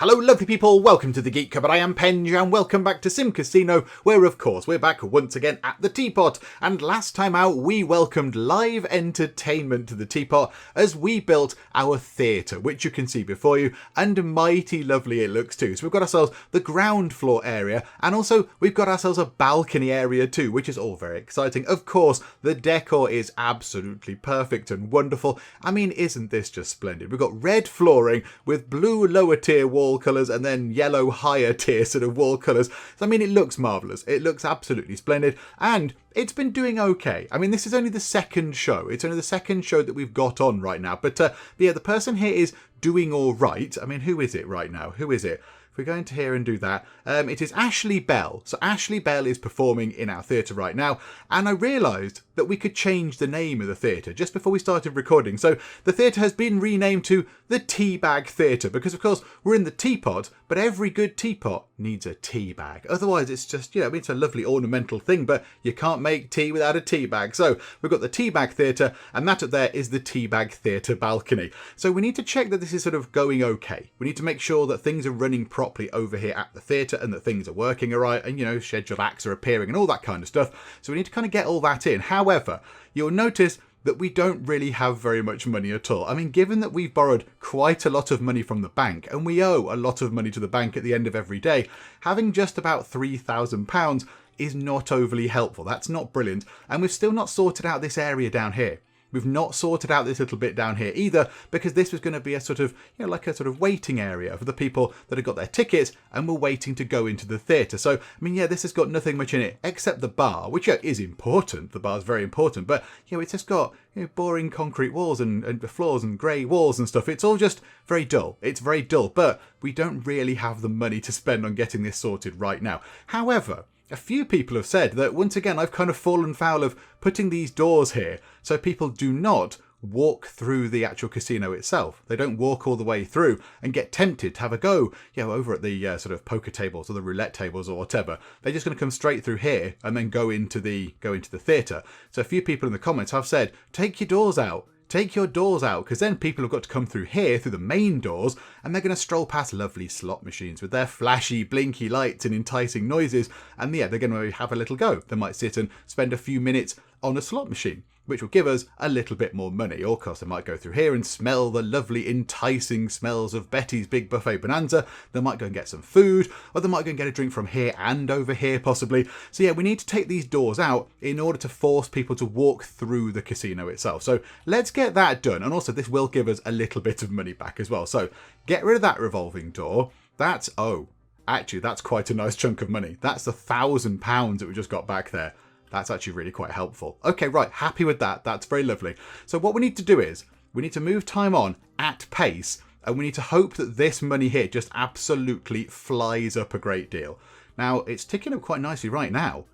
Hello lovely people, welcome to the Geek Cupboard. I am Penj and welcome back to SimCasino, where of course we're back once again at the Teapot. And last time out we welcomed live entertainment to the Teapot as we built our theatre, which you can see before you, and mighty lovely it looks too. So we've got ourselves the ground floor area, and also we've got ourselves a balcony area too, which is all very exciting. Of course, the decor is absolutely perfect and wonderful. I mean, isn't this just splendid? We've got red flooring with blue lower tier wall colours and then yellow higher tier sort of wall colours. So I mean, it looks marvellous. It looks absolutely splendid, and it's been doing okay. I mean, this is only the second show. It's only the second show that we've got on right now. But yeah, the person here is doing all right. I mean, who is it right now? Who is it? If we go into here and do that, it is Ashley Bell. So Ashley Bell is performing in our theatre right now. And I realised that we could change the name of the theatre just before we started recording. So the theatre has been renamed to the Teabag Theatre because, of course, we're in the Teapot, but every good teapot needs a tea bag. Otherwise, it's just, I mean, it's a lovely ornamental thing, but you can't make tea without a tea bag. So we've got the Teabag Theatre, and that up there is the Teabag Theatre balcony. So we need to check that this is sort of going okay. We need to make sure that things are running properly over here at the theatre and that things are working all right and, scheduled acts are appearing and all that kind of stuff. So we need to kind of get all that in. However, you'll notice that we don't really have very much money at all. I mean, given that we've borrowed quite a lot of money from the bank and we owe a lot of money to the bank at the end of every day, having just about £3,000 is not overly helpful. That's not brilliant. And we've still not sorted out this area down here. We've not sorted out this little bit down here either, because this was going to be a sort of, like a sort of waiting area for the people that have got their tickets and were waiting to go into the theatre. So, I mean, yeah, this has got nothing much in it except the bar, which is important. The bar is very important, but, it's just got boring concrete walls and floors and grey walls and stuff. It's all just very dull. It's very dull, but we don't really have the money to spend on getting this sorted right now. However, a few people have said that, once again, I've kind of fallen foul of putting these doors here so people do not walk through the actual casino itself. They don't walk all the way through and get tempted to have a go, over at the sort of poker tables or the roulette tables or whatever. They're just going to come straight through here and then go into the theatre. So a few people in the comments have said, take your doors out. Take your doors out, because then people have got to come through here, through the main doors, and they're going to stroll past lovely slot machines with their flashy, blinky lights and enticing noises, and they're going to have a little go. They might sit and spend a few minutes on a slot machine, which will give us a little bit more money. Or, of course, they might go through here and smell the lovely, enticing smells of Betty's Big Buffet Bonanza. They might go and get some food, or they might go and get a drink from here and over here, possibly. So, we need to take these doors out in order to force people to walk through the casino itself. So, let's get that done. And also, this will give us a little bit of money back as well. So, get rid of that revolving door. Actually, that's quite a nice chunk of money. That's £1,000 that we just got back there. That's actually really quite helpful. Okay, right, happy with that. That's very lovely. So what we need to do is, we need to move time on at pace, and we need to hope that this money here just absolutely flies up a great deal. Now, it's ticking up quite nicely right now.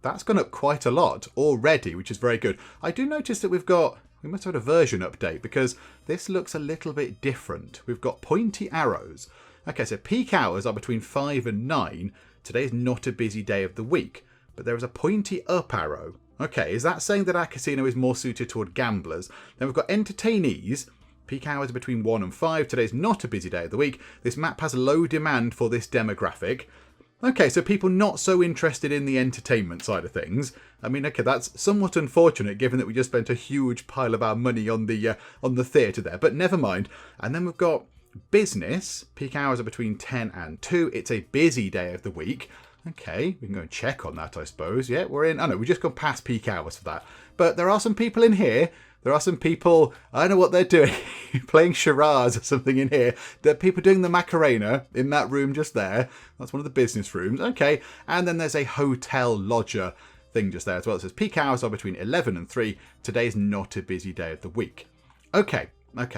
That's gone up quite a lot already, which is very good. I do notice that we must have had a version update, because this looks a little bit different. We've got pointy arrows. Okay, so peak hours are between 5 and 9. Today is not a busy day of the week. But there is a pointy up arrow. Okay, is that saying that our casino is more suited toward gamblers? Then we've got entertainees. Peak hours are between 1 and 5. Today's not a busy day of the week. This map has low demand for this demographic. Okay, so people not so interested in the entertainment side of things. I mean, okay, that's somewhat unfortunate given that we just spent a huge pile of our money on the theatre there. But never mind. And then we've got business. Peak hours are between 10 and 2. It's a busy day of the week. Okay, we can go and check on that, I suppose. Yeah, we're in. I know, we just gone past peak hours for that. But there are some people in here. There are some people, I don't know what they're doing, playing charades or something in here. There are people doing the Macarena in that room just there. That's one of the business rooms. Okay, and then there's a hotel lodger thing just there as well. It says peak hours are between 11 and 3. Today's not a busy day of the week. Okay,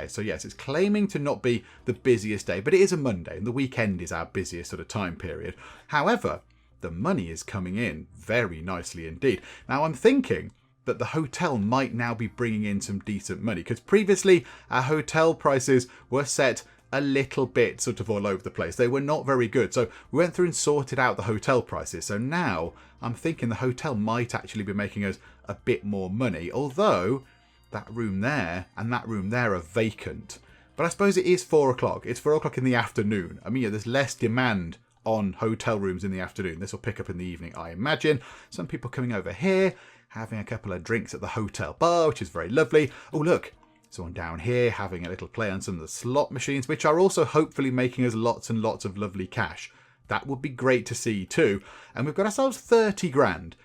so yes, it's claiming to not be the busiest day, but it is a Monday, and the weekend is our busiest sort of time period. However, the money is coming in very nicely indeed. Now, I'm thinking that the hotel might now be bringing in some decent money, because previously our hotel prices were set a little bit sort of all over the place. They were not very good. So we went through and sorted out the hotel prices. So now I'm thinking the hotel might actually be making us a bit more money, although that room there and that room there are vacant. But I suppose it is 4 o'clock. It's 4 o'clock in the afternoon. I mean, yeah, there's less demand on hotel rooms in the afternoon. This will pick up in the evening, I imagine. Some people coming over here, having a couple of drinks at the hotel bar, which is very lovely. Oh, look, someone down here having a little play on some of the slot machines, which are also hopefully making us lots and lots of lovely cash. That would be great to see too. And we've got ourselves 30 grand.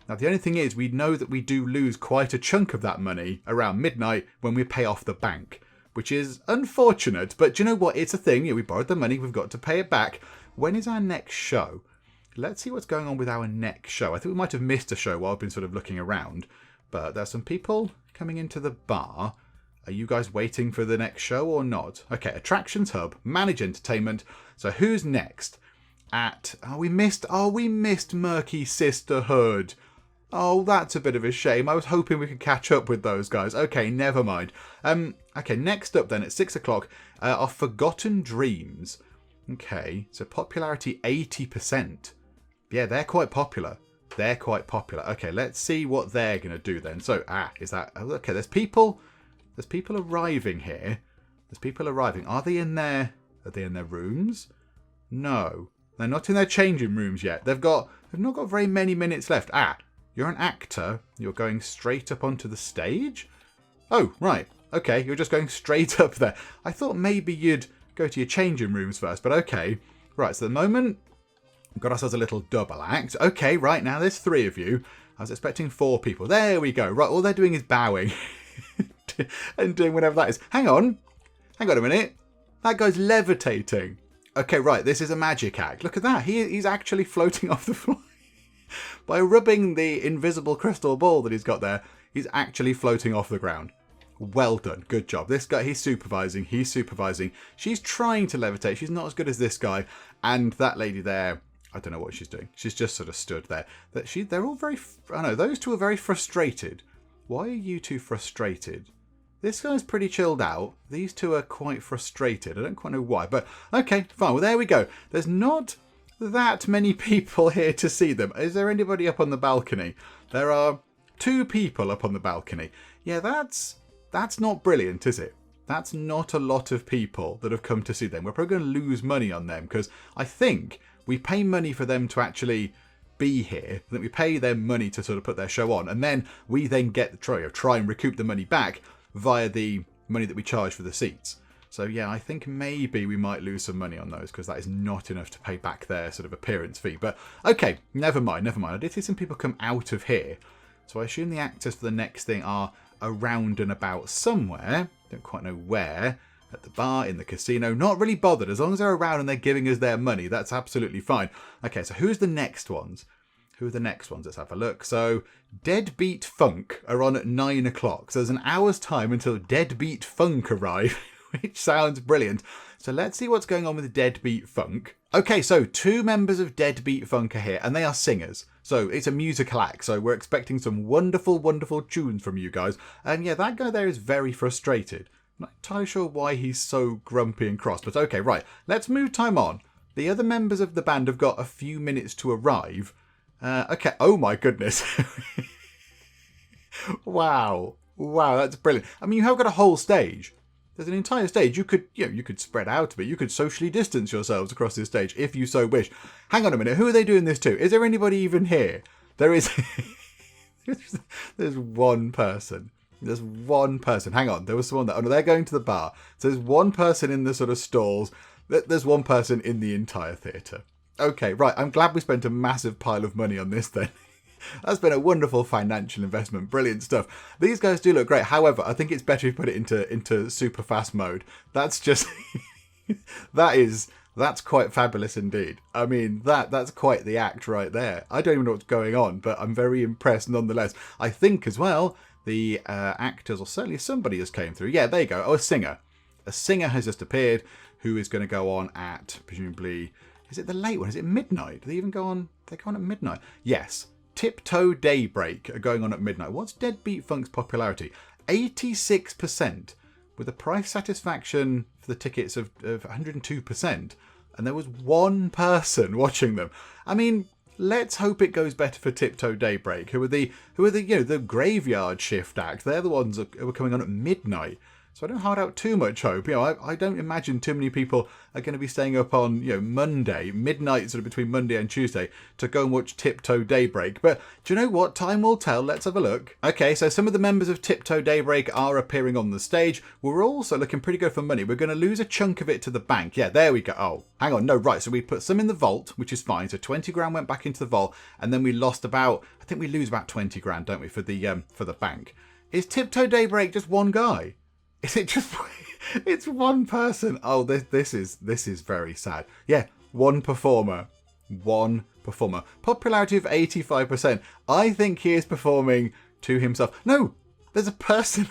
Now, the only thing is, we know that we do lose quite a chunk of that money around midnight when we pay off the bank, which is unfortunate. But do you know what? It's a thing. We borrowed the money. We've got to pay it back. When is our next show? Let's see what's going on with our next show. I think we might have missed a show while I've been sort of looking around. But there's some people coming into the bar. Are you guys waiting for the next show or not? Okay, Attractions Hub, Manage Entertainment. So who's next? We missed Murky Sisterhood. Oh, that's a bit of a shame. I was hoping we could catch up with those guys. Okay, never mind. Okay, next up then at 6 o'clock are Forgotten Dreams. Okay, so popularity 80%. Yeah, they're quite popular. Okay, let's see what they're going to do then. So, okay, there's people arriving here. Are they in their rooms? No. They're not in their changing rooms yet. They've not got very many minutes left. You're an actor. You're going straight up onto the stage? Oh, right. Okay, you're just going straight up there. I thought maybe you'd go to your changing rooms first, but okay. Right, so at the moment, we've got ourselves a little double act. Okay, right, now there's 3 of you. I was expecting 4 people. There we go. Right, all they're doing is bowing and doing whatever that is. Hang on a minute. That guy's levitating. Okay, right, this is a magic act. Look at that. He's actually floating off the floor. By rubbing the invisible crystal ball that he's got there, he's actually floating off the ground. Well done. Good job. This guy, he's supervising. She's trying to levitate. She's not as good as this guy. And that lady there, I don't know what she's doing. She's just sort of stood there. They're all very... I know, those two are very frustrated. Why are you two frustrated? This guy's pretty chilled out. These two are quite frustrated. I don't quite know why. But, okay, fine. Well, there we go. There's not that many people here to see them. Is there anybody up on the balcony? There are 2 people up on the balcony. Yeah, that's not brilliant, is it? That's not a lot of people that have come to see them. We're probably going to lose money on them because I think we pay money for them to actually be here. That we pay them money to sort of put their show on, and then we then get the try and recoup the money back via the money that we charge for the seats. So yeah, I think maybe we might lose some money on those because that is not enough to pay back their sort of appearance fee. But okay, never mind. I did see some people come out of here. So I assume the actors for the next thing are around and about somewhere. Don't quite know where. At the bar, in the casino. Not really bothered. As long as they're around and they're giving us their money, that's absolutely fine. Okay, so who's the next ones? Who are the next ones? Let's have a look. So, Deadbeat Funk are on at 9 o'clock. So there's an hour's time until Deadbeat Funk arrive, which sounds brilliant. So let's see what's going on with Deadbeat Funk. Okay, so 2 members of Deadbeat Funk are here, and they are singers. So it's a musical act, so we're expecting some wonderful, wonderful tunes from you guys. And yeah, that guy there is very frustrated. I'm not entirely sure why he's so grumpy and cross, but okay, right. Let's move time on. The other members of the band have got a few minutes to arrive. Okay, oh my goodness. Wow, that's brilliant. I mean, you have got a whole stage. There's an entire stage. You could spread out a bit. You could socially distance yourselves across this stage if you so wish. Hang on a minute. Who are they doing this to? Is there anybody even here? There is. There's one person. There's one person. Hang on. There was someone that... Oh, no, they're going to the bar. So there's one person in the sort of stalls. There's one person in the entire theatre. Okay, right. I'm glad we spent a massive pile of money on this then. That's been a wonderful financial investment. Brilliant stuff. These guys do look great. However, I think it's better if you put it into super fast mode. That's just... That's quite fabulous indeed. I mean, that's quite the act right there. I don't even know what's going on, but I'm very impressed nonetheless. I think as well, the actors, or certainly somebody has came through. Yeah, there you go. Oh, a singer. A singer has just appeared who is going to go on at, presumably... Is it the late one? Is it midnight? Do they even go on? They go on at midnight. Yes. Tiptoe Daybreak are going on at midnight. What's Deadbeat Funk's popularity? 86%, with a price satisfaction for the tickets of 102%. And there was one person watching them. I mean, let's hope it goes better for Tiptoe Daybreak, who are the the graveyard shift act. They're the ones who are coming on at midnight. So I don't hold out too much hope. I don't imagine too many people are going to be staying up on, Monday, midnight, sort of between Monday and Tuesday, to go and watch Tiptoe Daybreak. But do you know what? Time will tell. Let's have a look. Okay, so some of the members of Tiptoe Daybreak are appearing on the stage. We're also looking pretty good for money. We're going to lose a chunk of it to the bank. Yeah, there we go. Oh, hang on. No, right. So we put some in the vault, which is fine. So 20 grand went back into the vault, and then we lost I think we lose about 20 grand, don't we, for the bank. Is Tiptoe Daybreak just one guy? Is it just... It's one person. Oh, this is very sad. Yeah, one performer. Popularity of 85%. I think he is performing to himself. No, there's a person.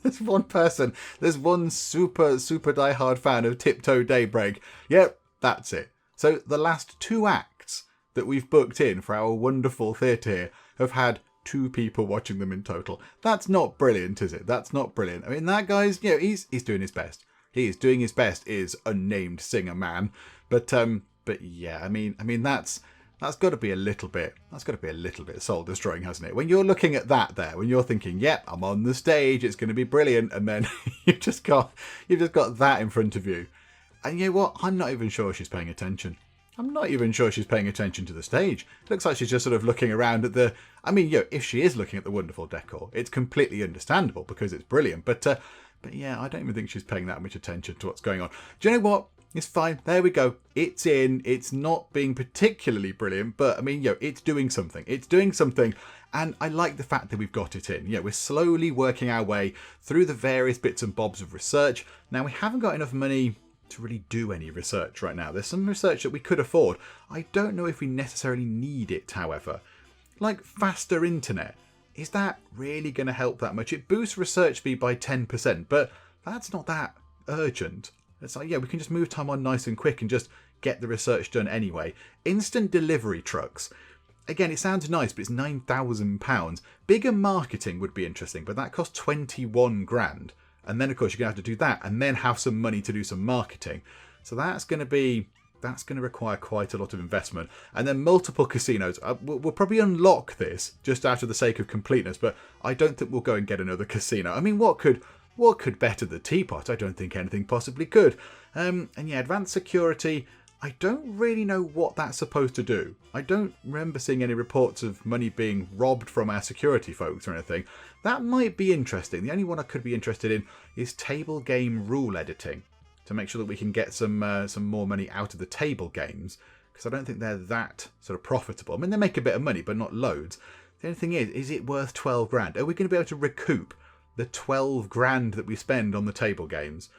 There's one person. There's one super diehard fan of Tiptoe Daybreak. Yep, that's it. So the last 2 acts that we've booked in for our wonderful theatre here have had 2 people watching them in total. That's not brilliant, is it? That's not brilliant. I mean, that guy's, he's doing his best. He is doing his best, is unnamed singer man. But yeah, I mean that's got to be a little bit soul destroying, hasn't it? When you're looking at that there, when you're thinking, yep, I'm on the stage, it's going to be brilliant, and then you've just got that in front of you. And you know what? I'm not even sure she's paying attention. I'm not even sure she's paying attention to the stage. It looks like she's just sort of looking around at the... I mean, if she is looking at the wonderful decor, it's completely understandable because it's brilliant. But yeah, I don't even think she's paying that much attention to what's going on. Do you know what? It's fine. There we go. It's in. It's not being particularly brilliant, but I mean, it's doing something. It's doing something. And I like the fact that we've got it in. We're slowly working our way through the various bits and bobs of research. Now, we haven't got enough money to really do any research right now. There's some research that we could afford. I don't know if we necessarily need it, however. Like faster internet. Is that really going to help that much? It boosts research speed by 10%, but that's not that urgent. It's like, we can just move time on nice and quick and just get the research done anyway. Instant delivery trucks. Again, it sounds nice, but it's £9,000. Bigger marketing would be interesting, but that costs 21 grand. And then, of course, you're going to have to do that and then have some money to do some marketing. So that's going to require quite a lot of investment. And then multiple casinos. We'll probably unlock this just out of the sake of completeness, but I don't think we'll go and get another casino. I mean, what could better the teapot? I don't think anything possibly could. And yeah, advanced security. I don't really know what that's supposed to do. I don't remember seeing any reports of money being robbed from our security folks or anything. That might be interesting. The only one I could be interested in is table game rule editing to make sure that we can get some more money out of the table games, because I don't think they're that sort of profitable. I mean, they make a bit of money, but not loads. The only thing is it worth 12 grand? Are we going to be able to recoup the 12 grand that we spend on the table games?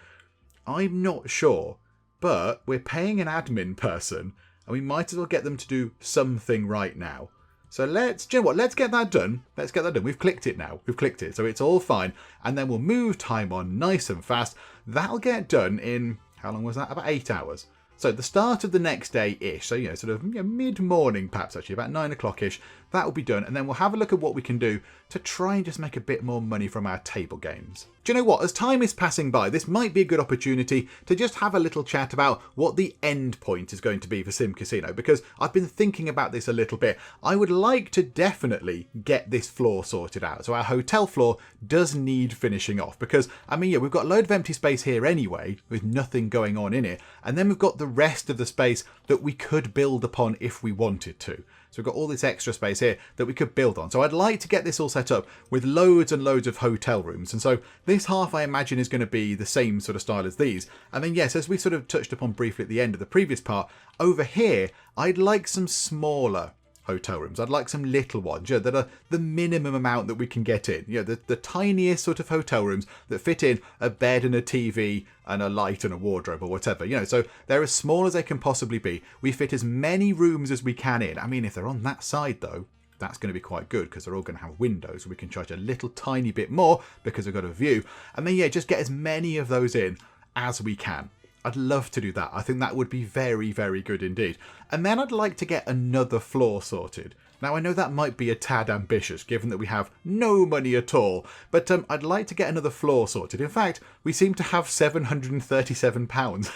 I'm not sure. But we're paying an admin person, and we might as well get them to do something right now. So let's get that done. Let's get that done. We've clicked it now. We've clicked it, so it's all fine. And then we'll move time on nice and fast. That'll get done in, how long was that? About 8 hours. So the start of the next day-ish. So, sort of mid-morning, perhaps actually, about 9 o'clock-ish. That will be done. And then we'll have a look at what we can do to try and just make a bit more money from our table games. Do you know what? As time is passing by, this might be a good opportunity to just have a little chat about what the end point is going to be for SimCasino, because I've been thinking about this a little bit. I would like to definitely get this floor sorted out. So our hotel floor does need finishing off because, I mean, we've got a load of empty space here anyway with nothing going on in it. And then we've got the rest of the space that we could build upon if we wanted to. So we've got all this extra space here that we could build on. So I'd like to get this all set up with loads and loads of hotel rooms. And so this half, I imagine, is going to be the same sort of style as these. And then, yes, as we sort of touched upon briefly at the end of the previous part, over here, I'd like some smaller hotel rooms. I'd like some little ones, that are the minimum amount that we can get in. The tiniest sort of hotel rooms that fit in a bed and a TV and a light and a wardrobe or whatever. So they're as small as they can possibly be. We fit as many rooms as we can in. I mean, if they're on that side though, that's going to be quite good because they're all going to have windows. We can charge a little tiny bit more because we've got a view. And then, just get as many of those in as we can. I'd love to do that. I think that would be very, very good indeed. And then I'd like to get another floor sorted. Now, I know that might be a tad ambitious, given that we have no money at all, but I'd like to get another floor sorted. In fact, we seem to have £737.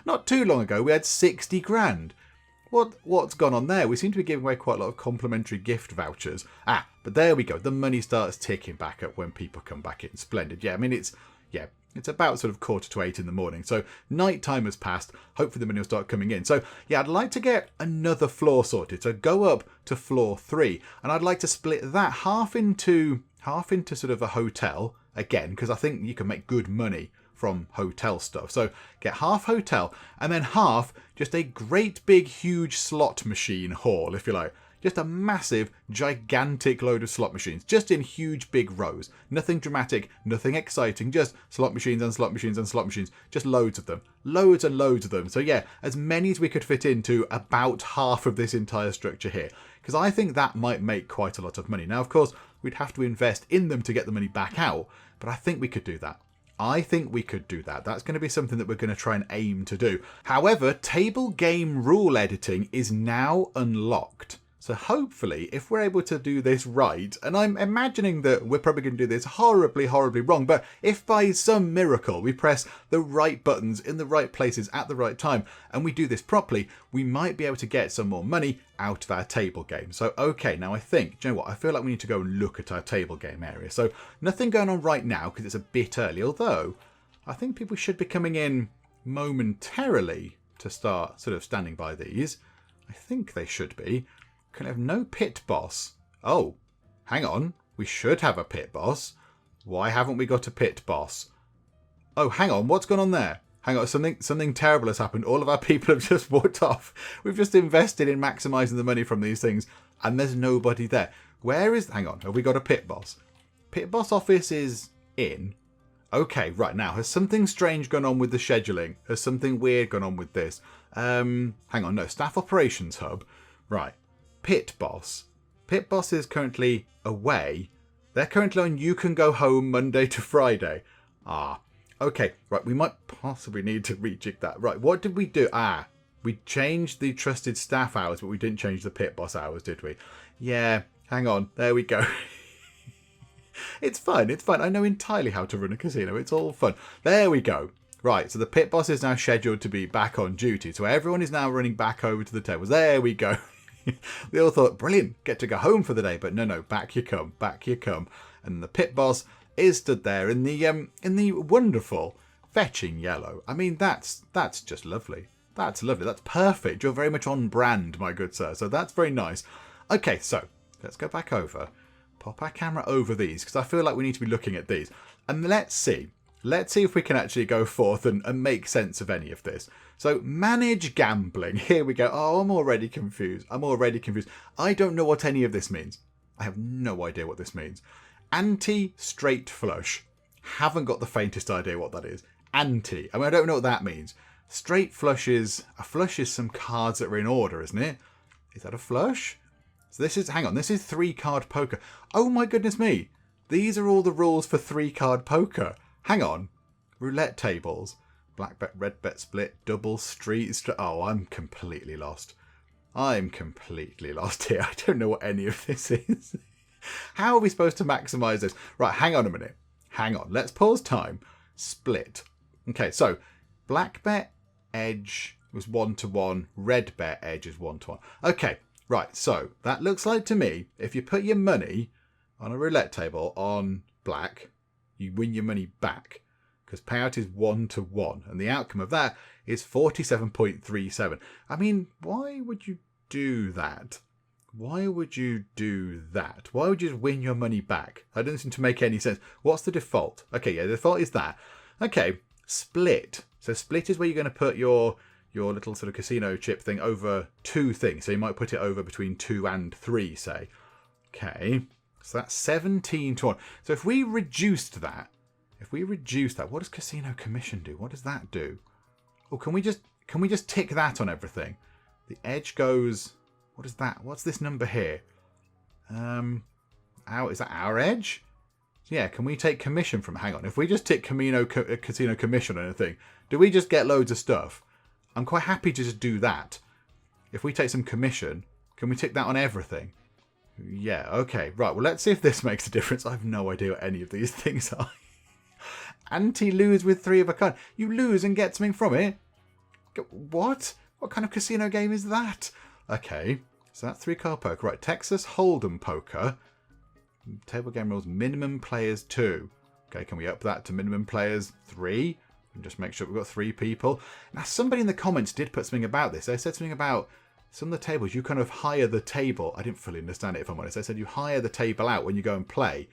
Not too long ago, we had 60 grand. What's gone on there? We seem to be giving away quite a lot of complimentary gift vouchers. But there we go. The money starts ticking back up when people come back in. Splendid. Yeah, I mean, It's about sort of 7:45 in the morning. So night time has passed. Hopefully the money will start coming in. So yeah, I'd like to get another floor sorted. So go up to floor 3. And I'd like to split that half into sort of a hotel again, because I think you can make good money from hotel stuff. So get half hotel and then half just a great big huge slot machine hall, if you like. Just a massive, gigantic load of slot machines, just in huge big rows. Nothing dramatic, nothing exciting, just slot machines and slot machines and slot machines. Just loads of them. Loads and loads of them. So yeah, as many as we could fit into about half of this entire structure here. Because I think that might make quite a lot of money. Now, of course, we'd have to invest in them to get the money back out, but I think we could do that. I think we could do that. That's going to be something that we're going to try and aim to do. However, table game rule editing is now unlocked. So hopefully, if we're able to do this right, and I'm imagining that we're probably going to do this horribly, horribly wrong, but if by some miracle we press the right buttons in the right places at the right time, and we do this properly, we might be able to get some more money out of our table game. So, okay, now I think, do you know what? I feel like we need to go and look at our table game area. So nothing going on right now because it's a bit early, although I think people should be coming in momentarily to start sort of standing by these. I think they should be. Can have no pit boss. Oh, hang on. We should have a pit boss. Why haven't we got a pit boss? Oh, hang on. What's gone on there? Hang on. Something terrible has happened. All of our people have just walked off. We've just invested in maximising the money from these things, and there's nobody there. Where is... Hang on. Have we got a pit boss? Pit boss office is in. Okay, right. Now, has something strange gone on with the scheduling? Has something weird gone on with this? Hang on. No. Staff operations hub. Right. Pit boss. Pit boss is currently away. They're currently on you can go home Monday to Friday. Ah, okay. Right, we might possibly need to rejig that. Right, what did we do? Ah, we changed the trusted staff hours, but we didn't change the pit boss hours, did we? Yeah, hang on. There we go. It's fine. It's fine. I know entirely how to run a casino. It's all fun. There we go. Right, so the pit boss is now scheduled to be back on duty. So everyone is now running back over to the tables. There we go. They all thought, brilliant, get to go home for the day. But no, back you come, back you come. And the pit boss is stood there in the wonderful fetching yellow. I mean, that's just lovely. That's lovely. That's perfect. You're very much on brand, my good sir. So that's very nice. Okay, so let's go back over. Pop our camera over these, because I feel like we need to be looking at these. And let's see. Let's see if we can actually go forth and make sense of any of this. So, manage gambling. Here we go. Oh, I'm already confused. I don't know what any of this means. I have no idea what this means. Anti-straight flush. Haven't got the faintest idea what that is. Anti. I mean, I don't know what that means. Straight flush is... A flush is some cards that are in order, isn't it? Is that a flush? So this is... Hang on. This is 3-card poker. Oh, my goodness me. These are all the rules for 3-card poker. Hang on. Roulette tables. Black bet, red bet split, double, street. Oh, I'm completely lost. I'm completely lost here. I don't know what any of this is. How are we supposed to maximise this? Right, hang on a minute. Hang on. Let's pause time. Split. Okay, so black bet edge was 1-1. Red bet edge is 1-1. Okay, right. So that looks like to me, if you put your money on a roulette table on black, you win your money back. Because payout is 1-1. And the outcome of that is 47.37. I mean, why would you do that? Why would you do that? Why would you just win your money back? That doesn't seem to make any sense. What's the default? Okay, yeah, the default is that. Okay, split. So split is where you're going to put your little sort of casino chip thing over 2 things. So you might put it over between 2 and 3, say. Okay, so that's 17-1. So if we reduced that, what does casino commission do? What does that do? Oh, can we just tick that on everything? The edge goes... What is that? What's this number here? Is that our edge? Yeah, can we take commission from... Hang on. If we just tick casino commission on anything, do we just get loads of stuff? I'm quite happy to just do that. If we take some commission, can we tick that on everything? Yeah, okay. Right, well, let's see if this makes a difference. I have no idea what any of these things are. Anti-lose with 3 of a kind. You lose and get something from it? What? What kind of casino game is that? Okay, so that's 3-card poker. Right, Texas Hold'em poker. Table game rules, minimum players 2. Okay, can we up that to minimum players 3? And just make sure we've got 3 people. Now, somebody in the comments did put something about this. They said something about some of the tables, you kind of hire the table. I didn't fully understand it, if I'm honest. They said you hire the table out when you go and play.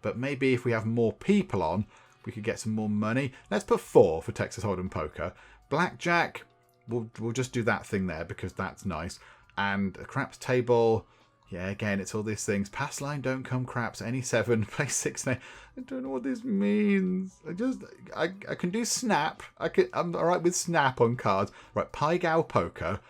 But maybe if we have more people on, we could get some more money. Let's put 4 for Texas Hold'em Poker. Blackjack, we'll just do that thing there because that's nice. And a craps table, yeah, again, it's all these things. Pass line, don't come craps. Any 7, play 6. I don't know what this means. I can do snap. I'm all right with snap on cards. Right, Pai Gow Poker.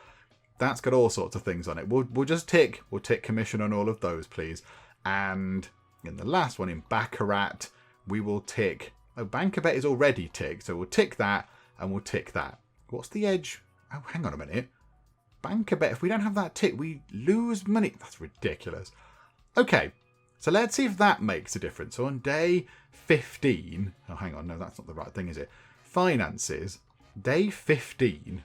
That's got all sorts of things on it. We'll just tick. We'll tick commission on all of those, please. And in the last one, in Baccarat, we will tick. Oh, Banker Bet is already ticked, so we'll tick that and we'll tick that. What's the edge? Oh, hang on a minute. Banker Bet, if we don't have that tick, we lose money. That's ridiculous. Okay, so let's see if that makes a difference. So on day 15, oh, hang on, no, that's not the right thing, is it? Finances, day 15.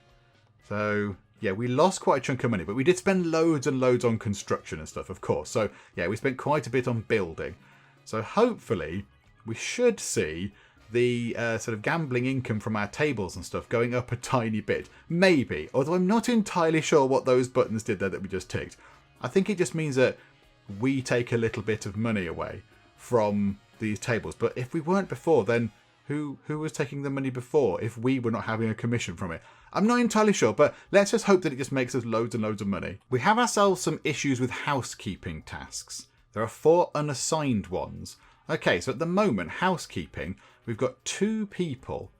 So, yeah, we lost quite a chunk of money, but we did spend loads and loads on construction and stuff, of course. So, yeah, we spent quite a bit on building. So hopefully we should see the sort of gambling income from our tables and stuff going up a tiny bit. Maybe. Although I'm not entirely sure what those buttons did there that we just ticked. I think it just means that we take a little bit of money away from these tables. But if we weren't before, then who was taking the money before if we were not having a commission from it? I'm not entirely sure, but let's just hope that it just makes us loads and loads of money. We have ourselves some issues with housekeeping tasks. There are 4 unassigned ones. Okay, so at the moment, housekeeping, we've got 2 people.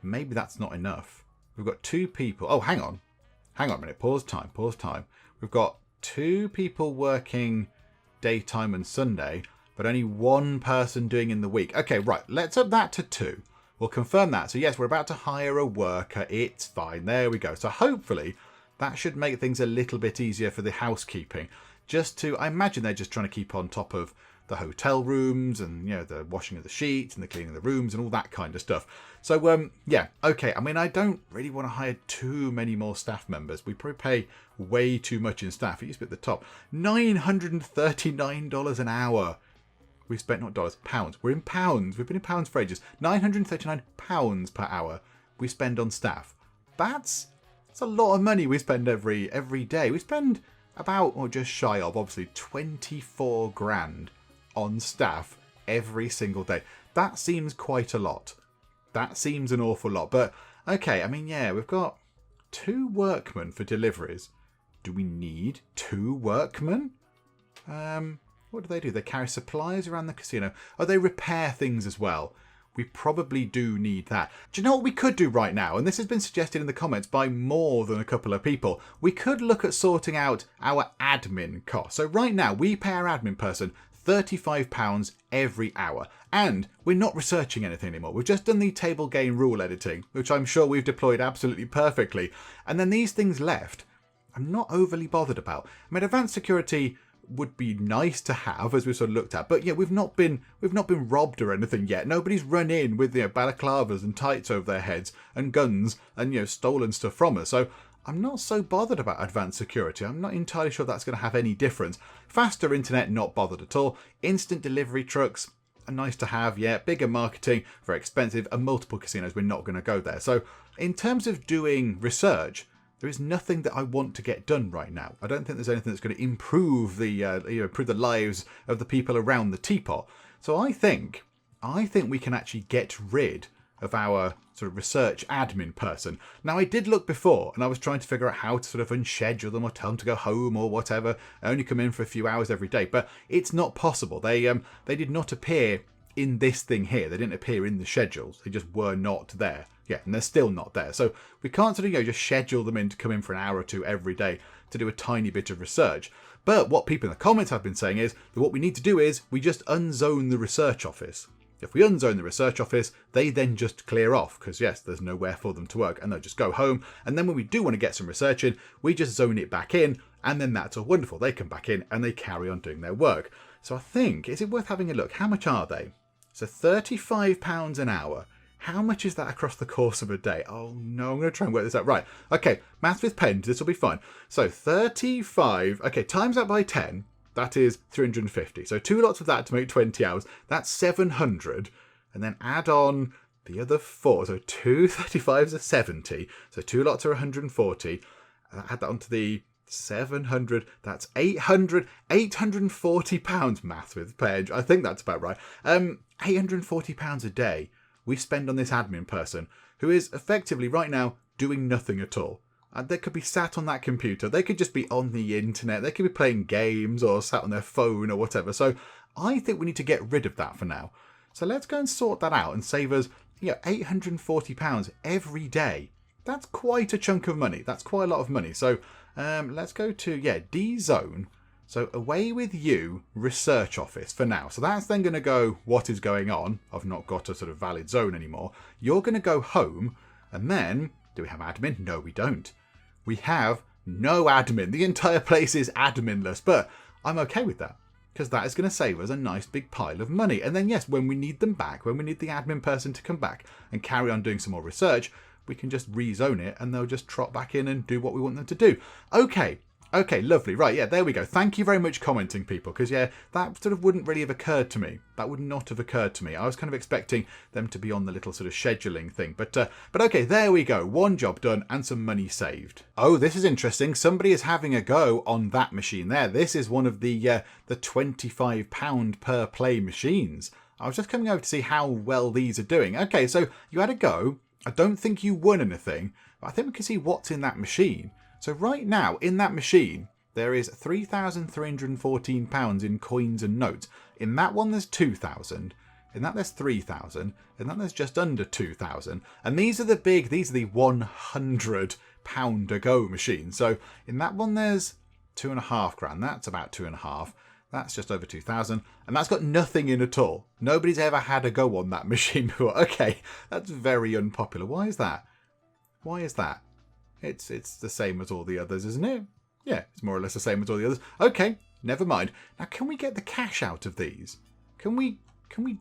Maybe that's not enough. We've got 2 people. Oh, hang on. Hang on a minute. Pause time. Pause time. We've got 2 people working daytime and Sunday, but only 1 person doing in the week. Okay, right. Let's up that to 2. We'll confirm that. So yes, we're about to hire a worker. It's fine. There we go. So hopefully that should make things a little bit easier for the housekeeping. I imagine they're just trying to keep on top of the hotel rooms and, you know, the washing of the sheets and the cleaning of the rooms and all that kind of stuff. So, yeah, okay. I mean, I don't really want to hire too many more staff members. We probably pay way too much in staff. It used to be at the top. $939 an hour. We've spent, not dollars, pounds. We're in pounds. We've been in pounds for ages. £939 per hour we spend on staff. That's a lot of money we spend every day. We spend about, or just shy of, obviously, 24 grand on staff every single day. That seems quite a lot. That seems an awful lot. But, okay, I mean, yeah, we've got 2 workmen for deliveries. Do we need 2 workmen? What do? They carry supplies around the casino. Oh, they repair things as well. We probably do need that. Do you know what we could do right now? And this has been suggested in the comments by more than a couple of people. We could look at sorting out our admin costs. So right now, we pay our admin person £35 every hour. And we're not researching anything anymore. We've just done the table game rule editing, which I'm sure we've deployed absolutely perfectly. And then these things left, I'm not overly bothered about. I mean, advanced security would be nice to have, as we've sort of looked at, but yeah, we've not been robbed or anything yet. Nobody's run in with, you know, balaclavas and tights over their heads and guns and, you know, stolen stuff from us. So I'm not so bothered about advanced security. I'm not entirely sure that's going to have any difference. Faster internet, not bothered at all. Instant delivery trucks are nice to have, yeah. Bigger marketing, very expensive, and multiple casinos, we're not going to go there. So in terms of doing research, there is nothing that I want to get done right now. I don't think there's anything that's going to improve improve the lives of the people around the teapot. So I think we can actually get rid of our sort of research admin person. Now, I did look before, and I was trying to figure out how to sort of unschedule them or tell them to go home or whatever. I only come in for a few hours every day, but it's not possible. They did not appear in this thing here. They didn't appear in the schedules. They just were not there. Yeah, and they're still not there. So we can't sort of, just schedule them in to come in for an hour or 2 every day to do a tiny bit of research. But what people in the comments have been saying is that what we need to do is we just unzone the research office. If we unzone the research office, they then just clear off because, yes, there's nowhere for them to work and they'll just go home. And then when we do want to get some research in, we just zone it back in and then that's all wonderful. They come back in and they carry on doing their work. So I think, is it worth having a look? How much are they? So £35 an hour. How much is that across the course of a day? Oh no, I'm going to try and work this out. Right. Okay. Maths with pens. This will be fun. So 35. Okay. Times that by 10. That is 350. So 2 lots of that to make 20 hours. That's 700. and then add on the other 4. So 2 35s are 70. So 2 lots are 140. Add that onto the 700. That's 840 pounds. Math with Paige. I think that's about right. 840 pounds a day we spend on this admin person who is effectively right now doing nothing at all. They could be sat on that computer. They could just be on the internet. They could be playing games or sat on their phone or whatever. So I think we need to get rid of that for now. So let's go and sort that out and save us, £840 every day. That's quite a chunk of money. That's quite a lot of money. So let's go to, D-Zone. So away with you, research office for now. So that's then going to go, what is going on? I've not got a sort of valid zone anymore. You're going to go home. And then, do we have admin? No, we don't. We have no admin. The entire place is adminless. But I'm okay with that, because that is going to save us a nice big pile of money. And then, yes, when we need them back, when we need the admin person to come back and carry on doing some more research, we can just rezone it and they'll just trot back in and do what we want them to do. Okay, lovely. Right, yeah, there we go. Thank you very much commenting, people, because, that sort of wouldn't really have occurred to me. That would not have occurred to me. I was kind of expecting them to be on the little sort of scheduling thing. But okay, there we go. One job done and some money saved. Oh, this is interesting. Somebody is having a go on that machine there. This is one of the £25 per play machines. I was just coming over to see how well these are doing. Okay, so you had a go. I don't think you won anything, but I think we can see what's in that machine. So right now, in that machine, there is £3,314 in coins and notes. In that one, there's 2,000. In that, there's 3,000. In that, there's just under 2,000. And these are the £100 a go machines. So in that one, there's £2,500. That's about 2.5. That's just over 2,000. And that's got nothing in at all. Nobody's ever had a go on that machine before. Okay, that's very unpopular. Why is that? Why is that? It's the same as all the others, isn't it? Yeah, it's more or less the same as all the others. Okay, never mind. Now, can we get the cash out of these? Can we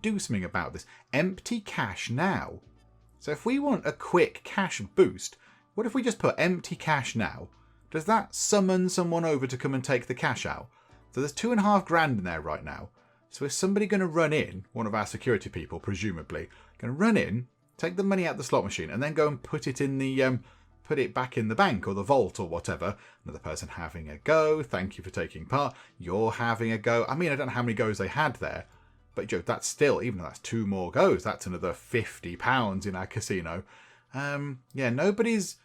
do something about this? Empty cash now. So if we want a quick cash boost, what if we just put empty cash now? Does that summon someone over to come and take the cash out? So there's £2,500 in there right now. So is somebody going to run in, one of our security people, presumably, going to run in, take the money out of the slot machine, and then go and put it in the put it back in the bank or the vault or whatever. Another person having a go. Thank you for taking part. You're having a go. I mean, I don't know how many goes they had there, but that's still, even though that's 2 more goes, that's another £50 in our casino. Nobody's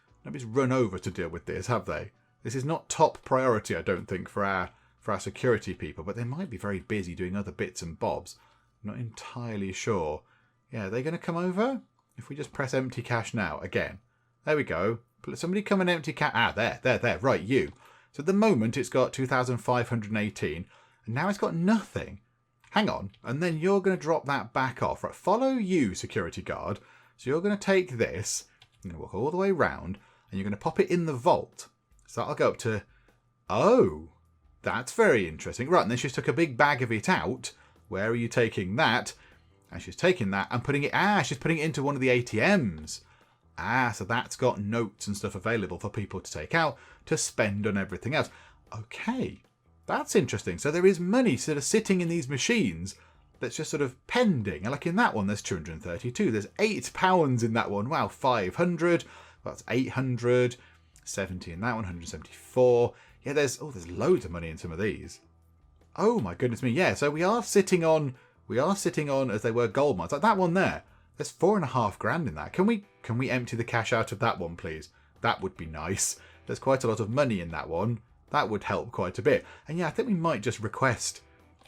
run over to deal with this, have they? This is not top priority, I don't think, for our security people, but they might be very busy doing other bits and bobs. I'm not entirely sure. Yeah, are they going to come over? If we just press empty cash now, again. There we go. Somebody come and empty cash. Ah, there. Right, you. So at the moment, it's got 2,518. And now it's got nothing. Hang on. And then you're going to drop that back off. Right, follow you, security guard. So you're going to take this. You're going to walk all the way around. And you're going to pop it in the vault. So that'll go up to... Oh, that's very interesting. Right, and then she took a big bag of it out. Where are you taking that? And she's taking that and putting it... she's putting it into one of the ATMs. So that's got notes and stuff available for people to take out to spend on everything else. Okay, that's interesting. So there is money sort of sitting in these machines that's just sort of pending. And like in that one, there's 232. There's £8 in that one. Wow, 500. That's 800. 70 in that one, 174. Yeah, there's loads of money in some of these. Oh my goodness me. Yeah, so we are sitting on as they were gold mines. Like that one there. There's £4,500 in that. Can we empty the cash out of that one, please? That would be nice. There's quite a lot of money in that one. That would help quite a bit. And yeah, I think we might just request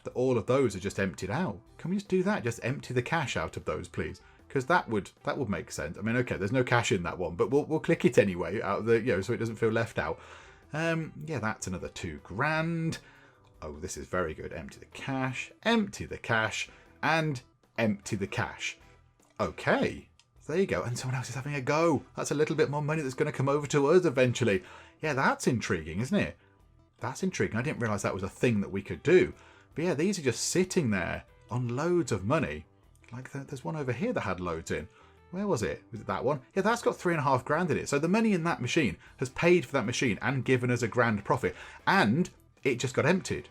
that all of those are just emptied out. Can we just do that? Just empty the cash out of those, please? Because that would make sense. I mean, okay, there's no cash in that one, but we'll click it anyway out of the so it doesn't feel left out. That's another £2,000. Oh, this is very good. Empty the cash, and empty the cash. Okay, there you go. And someone else is having a go. That's a little bit more money that's going to come over to us eventually. Yeah, that's intriguing, isn't it? That's intriguing. I didn't realise that was a thing that we could do. But yeah, these are just sitting there on loads of money. Like there's one over here that had loads in. Where was it? Was it that one? Yeah, that's got £3,500 in it. So the money in that machine has paid for that machine and given us a grand profit. And it just got emptied.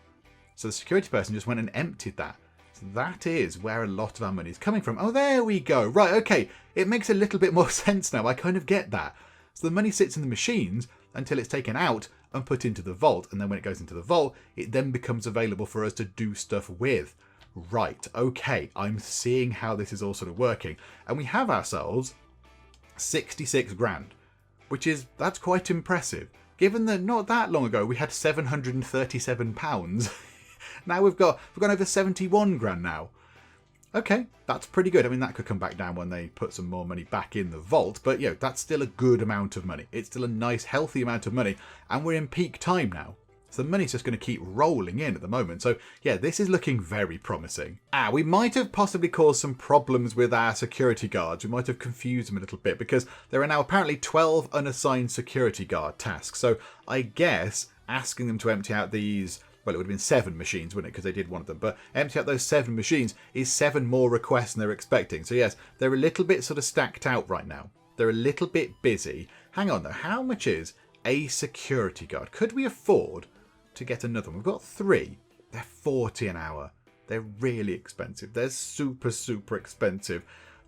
So the security person just went and emptied that. So that is where a lot of our money is coming from. Oh, there we go. Right, okay. It makes a little bit more sense now. I kind of get that. So the money sits in the machines until it's taken out and put into the vault. And then when it goes into the vault, it then becomes available for us to do stuff with. Right, okay. I'm seeing how this is all sort of working. And we have ourselves 66 grand, that's quite impressive. Given that not that long ago we had £737. Now we've gone over 71 grand now. Okay, that's pretty good. I mean, that could come back down when they put some more money back in the vault, but that's still a good amount of money. It's still a nice, healthy amount of money, and we're in peak time now. So the money's just going to keep rolling in at the moment. So yeah, this is looking very promising. We might have possibly caused some problems with our security guards. We might have confused them a little bit because there are now apparently 12 unassigned security guard tasks. So I guess asking them to empty out these, well, it would have been 7 machines, wouldn't it? Because they did one of them. But empty out those 7 machines is 7 more requests than they're expecting. So yes, they're a little bit sort of stacked out right now. They're a little bit busy. Hang on though, how much is a security guard? Could we afford to get another one? We've got 3. They're 40 an hour. They're really expensive. They're super, super expensive.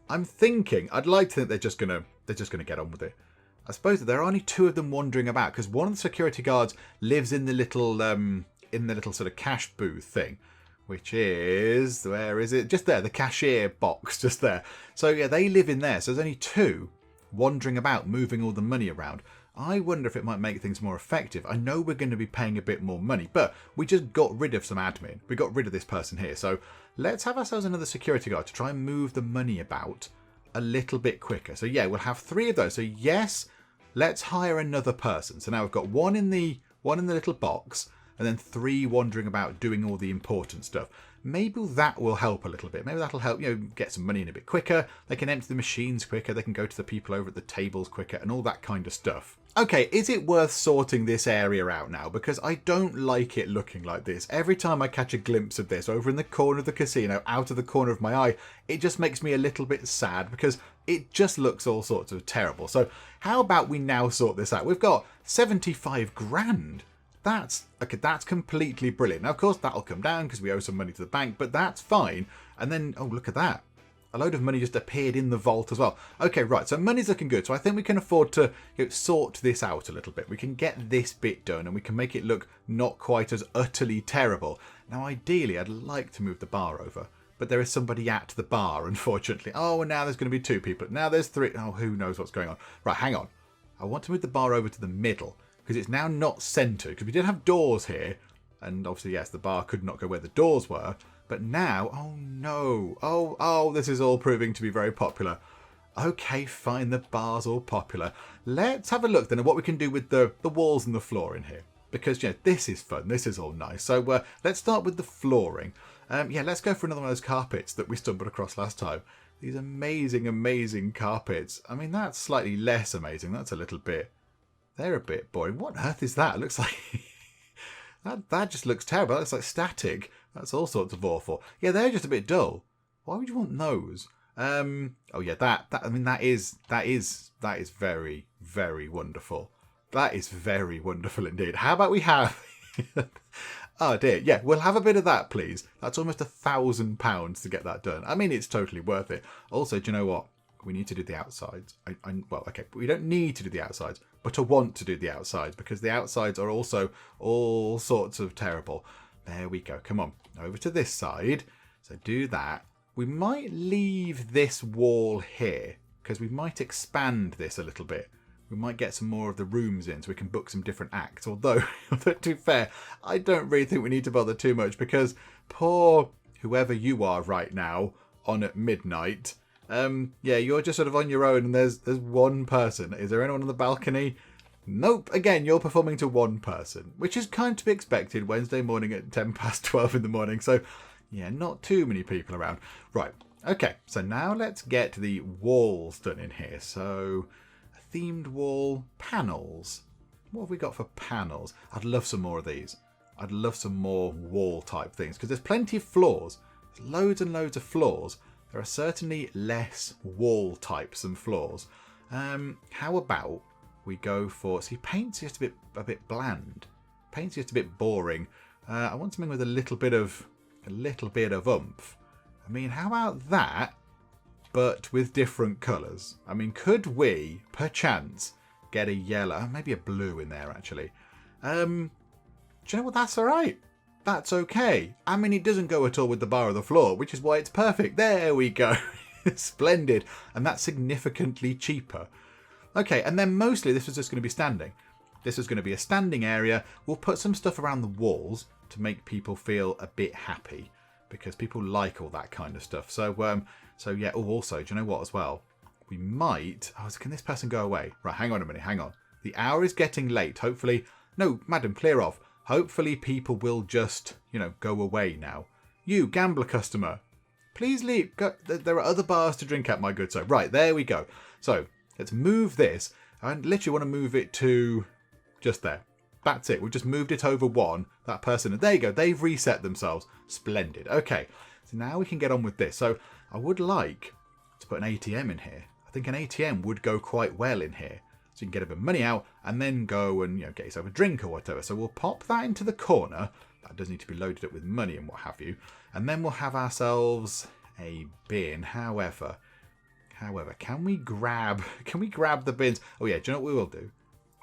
I'm thinking, I'd like to think they're just gonna get on with it. I suppose that there are only 2 of them wandering about because one of the security guards lives in the little sort of cash booth thing, which is, where is it? Just there, the cashier box, just there. So yeah, they live in there. So there's only 2 wandering about, moving all the money around. I wonder if it might make things more effective. I know we're going to be paying a bit more money, but we just got rid of some admin. We got rid of this person here. So let's have ourselves another security guard to try and move the money about a little bit quicker. So yeah, we'll have 3 of those. So yes, let's hire another person. So now we've got one in the little box and then 3 wandering about doing all the important stuff. Maybe that will help a little bit. Maybe that'll help, get some money in a bit quicker. They can empty the machines quicker. They can go to the people over at the tables quicker and all that kind of stuff. Okay, is it worth sorting this area out now? Because I don't like it looking like this. Every time I catch a glimpse of this over in the corner of the casino, out of the corner of my eye, it just makes me a little bit sad because it just looks all sorts of terrible. So how about we now sort this out? We've got 75 grand. That's completely brilliant. Now, of course, that'll come down because we owe some money to the bank, but that's fine. And then, oh, look at that. A load of money just appeared in the vault as well. Okay, right, so money's looking good. So I think we can afford to sort this out a little bit. We can get this bit done and we can make it look not quite as utterly terrible. Now, ideally, I'd like to move the bar over, but there is somebody at the bar, unfortunately. Oh, and now there's going to be 2 people. Now there's 3. Oh, who knows what's going on. Right, hang on. I want to move the bar over to the middle because it's now not centered because we did have doors here. And obviously, yes, the bar could not go where the doors were. But now, oh no, oh, this is all proving to be very popular. Okay, fine, the bar's all popular. Let's have a look then at what we can do with the walls and the floor in here. Because, this is fun, this is all nice. So let's start with the flooring. Yeah, let's go for another one of those carpets that we stumbled across last time. These amazing, amazing carpets. I mean, that's slightly less amazing. That's a little bit, they're a bit boring. What on earth is that? It looks like, that just looks terrible. That looks like static. That's all sorts of awful. Yeah, they're just a bit dull. Why would you want those? Oh yeah, that is very, very wonderful. That is very wonderful indeed. How about we have? Oh dear, yeah, we'll have a bit of that, please. That's almost £1,000 to get that done. I mean, it's totally worth it. Also, do you know what? We need to do the outsides. Well, okay, we don't need to do the outsides, but I want to do the outsides because the outsides are also all sorts of terrible. There we go. Come on, over to this side. So do that. We might leave this wall here because we might expand this a little bit. We might get some more of the rooms in so we can book some different acts. Although, to be fair, I don't really think we need to bother too much because poor whoever you are right now on at midnight, yeah, you're just sort of on your own and there's one person. Is there anyone on the balcony? Nope. Again, you're performing to one person, which is kind of to be expected Wednesday morning at 12 in the morning. So, yeah, not too many people around. Right. Okay. So now let's get the walls done in here. So, a themed wall, panels. What have we got for panels? I'd love some more of these. I'd love some more wall type things because there's plenty of floors. There's loads and loads of floors. There are certainly less wall types than floors. How about we go for, see, paint's just a bit bland. Paint's just a bit boring. I want something with a little bit of a little bit of oomph. I mean, how about that, but with different colours? I mean, could we, perchance, get a yellow, maybe a blue in there, actually? Do you know what? That's all right. That's okay. I mean, it doesn't go at all with the bar or the floor, which is why it's perfect. There we go. Splendid. And that's significantly cheaper. Okay, and then mostly this was just going to be standing. This is going to be a standing area. We'll put some stuff around the walls to make people feel a bit happy, because people like all that kind of stuff. So yeah. Oh, also, do you know what as well? We might... Oh, can this person go away? Right, hang on a minute, hang on. The hour is getting late. Hopefully... No, madam, clear off. Hopefully people will just, go away now. You, gambler customer, please leave. Go. There are other bars to drink at, my good sir. Right, there we go. So, let's move this. I literally want to move it to just there. That's it. We've just moved it over one. That person. And there you go. They've reset themselves. Splendid. Okay. So now we can get on with this. So I would like to put an ATM in here. I think an ATM would go quite well in here. So you can get a bit of money out and then go and get yourself a drink or whatever. So we'll pop that into the corner. That does need to be loaded up with money and what have you. And then we'll have ourselves a bin. However, can we grab the bins? Oh yeah, do you know what we will do?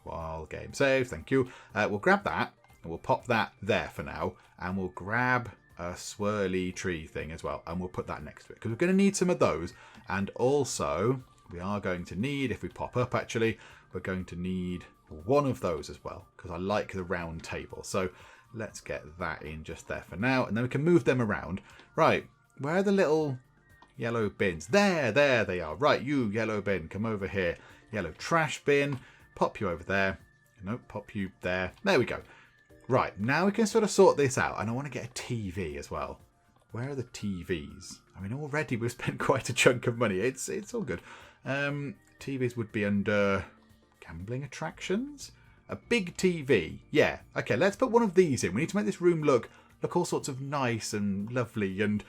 While game saves, thank you. We'll grab that and we'll pop that there for now. And we'll grab a swirly tree thing as well. And we'll put that next to it because we're going to need some of those. And also we are going to need, if we pop up actually, we're going to need one of those as well, because I like the round table. So let's get that in just there for now, and then we can move them around. Right, where are the little yellow bins? There they are. Right, you yellow bin, come over here. Yellow trash bin, pop you over there. Nope, pop you there. There we go. Right, now we can sort of sort this out, and I want to get a TV as well. Where are the TVs? I mean, already we've spent quite a chunk of money. It's all good. TVs would be under gambling attractions. A big TV. Yeah. Okay, let's put one of these in. We need to make this room look all sorts of nice and lovely and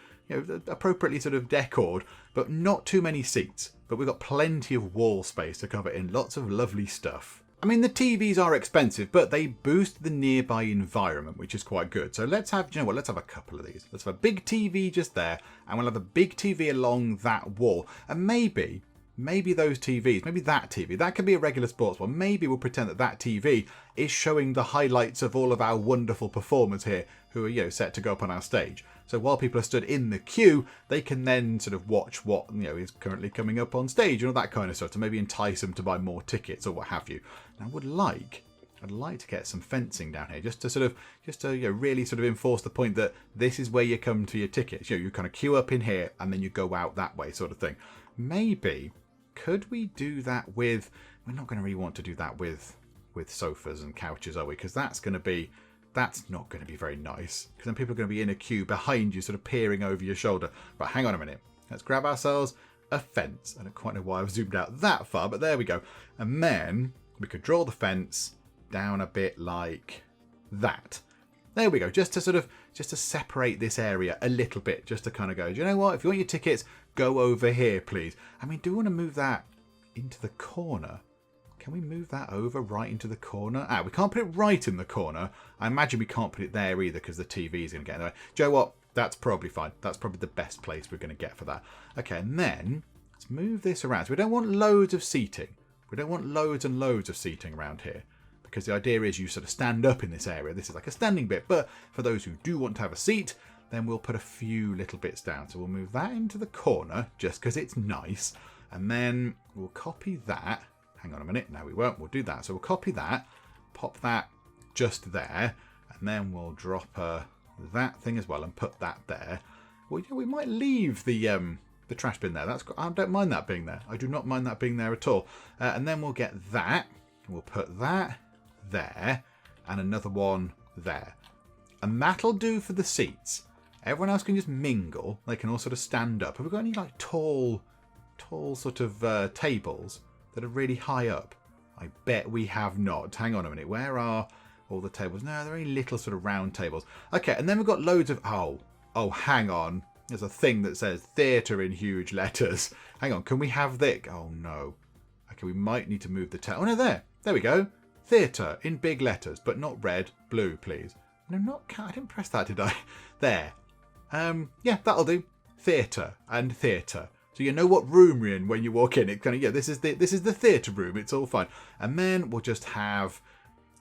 appropriately sort of decored, but not too many seats. But we've got plenty of wall space to cover in. Lots of lovely stuff. I mean, the TVs are expensive, but they boost the nearby environment, which is quite good. So let's have, let's have a couple of these. Let's have a big TV just there, and we'll have a big TV along that wall. And maybe those TVs, maybe that TV, that could be a regular sports one. Maybe we'll pretend that TV is showing the highlights of all of our wonderful performers here who are, set to go up on our stage. So while people are stood in the queue, they can then sort of watch what, is currently coming up on stage and all that kind of stuff to maybe entice them to buy more tickets or what have you. And I'd like to get some fencing down here just to really sort of enforce the point that this is where you come to your tickets. You kind of queue up in here and then you go out that way sort of thing. Maybe... Could we do that with... We're not going to really want to do that with sofas and couches, are we? Because that's not going to be very nice. Because then people are going to be in a queue behind you, sort of peering over your shoulder. Right, hang on a minute. Let's grab ourselves a fence. I don't quite know why I've zoomed out that far, but there we go. And then we could draw the fence down a bit like that. There we go. Just to separate this area a little bit. Just to kind of go, do you know what? If you want your tickets... Go over here, please. I mean, do we want to move that into the corner? Can we move that over right into the corner? We can't put it right in the corner. I imagine we can't put it there either because the TV is going to get in the way. Do you know what? That's probably fine. That's probably the best place we're going to get for that. Okay, and then let's move this around. So we don't want loads of seating. We don't want loads and loads of seating around here because the idea is you sort of stand up in this area. This is like a standing bit. But for those who do want to have a seat... Then we'll put a few little bits down. So we'll move that into the corner just because it's nice. And then we'll copy that. Hang on a minute. No, we won't. We'll do that. So we'll copy that, pop that just there. And then we'll drop that thing as well and put that there. Well, yeah, we might leave the trash bin there. I don't mind that being there. I do not mind that being there at all. And then we'll get that. We'll put that there and another one there. And that'll do for the seats. Everyone else can just mingle. They can all sort of stand up. Have we got any like tall sort of tables that are really high up? I bet we have not. Hang on a minute. Where are all the tables? No, they're only little sort of round tables. Okay, and then we've got loads of... Oh, hang on. There's a thing that says theatre in huge letters. Hang on, can we have this? Oh, no. Okay, we might need to move the... Oh, no, there. There we go. Theatre in big letters, but not red. Blue, please. No, I didn't press that, did I? There. Yeah, that'll do. Theatre and theatre. So you know what room you're in when you walk in. It kind of, yeah, this is the theatre room. It's all fine. And then we'll just have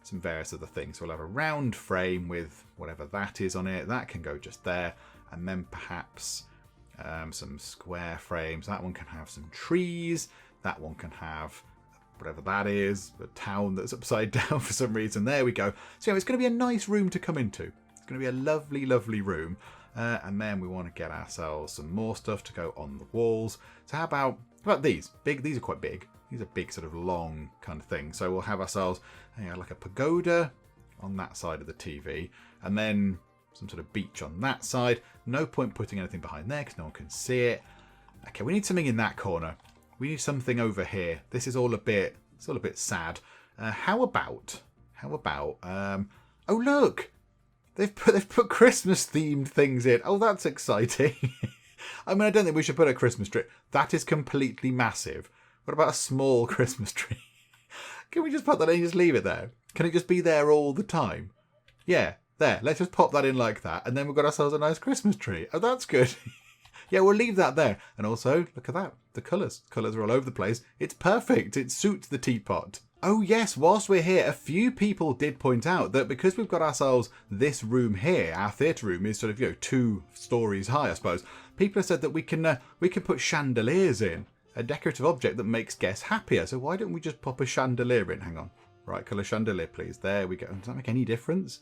some various other things. We'll have a round frame with whatever that is on it. That can go just there. And then perhaps some square frames. That one can have some trees. That one can have whatever that is, a town that's upside down for some reason. There we go. So yeah, it's going to be a nice room to come into. It's going to be a lovely, lovely room. And then we want to get ourselves some more stuff to go on the walls. So how about these? Big. These are quite big. These are big, sort of long kind of thing. So we'll have ourselves like a pagoda on that side of the TV. And then some sort of beach on that side. No point putting anything behind there because no one can see it. Okay, we need something in that corner. We need something over here. This is all a bit sad. How about? Oh look, they've put Christmas themed things in. Oh, that's exciting. I mean, I don't think we should put a Christmas tree. That is completely massive. What about a small Christmas tree? Can we just put that in and just leave it there? Can it just be there all the time? Yeah, there. Let's just pop that in like that, and then we've got ourselves a nice Christmas tree. Oh, that's good. Yeah, we'll leave that there. And also, look at that. The colours. Colours are all over the place. It's perfect. It suits the teapot. Oh yes, whilst we're here, a few people did point out that because we've got ourselves this room here, our theatre room is sort of, 2 stories high, I suppose. People have said that we can put chandeliers in. A decorative object that makes guests happier. So why don't we just pop a chandelier in? Hang on. Right colour chandelier, please. There we go. Does that make any difference?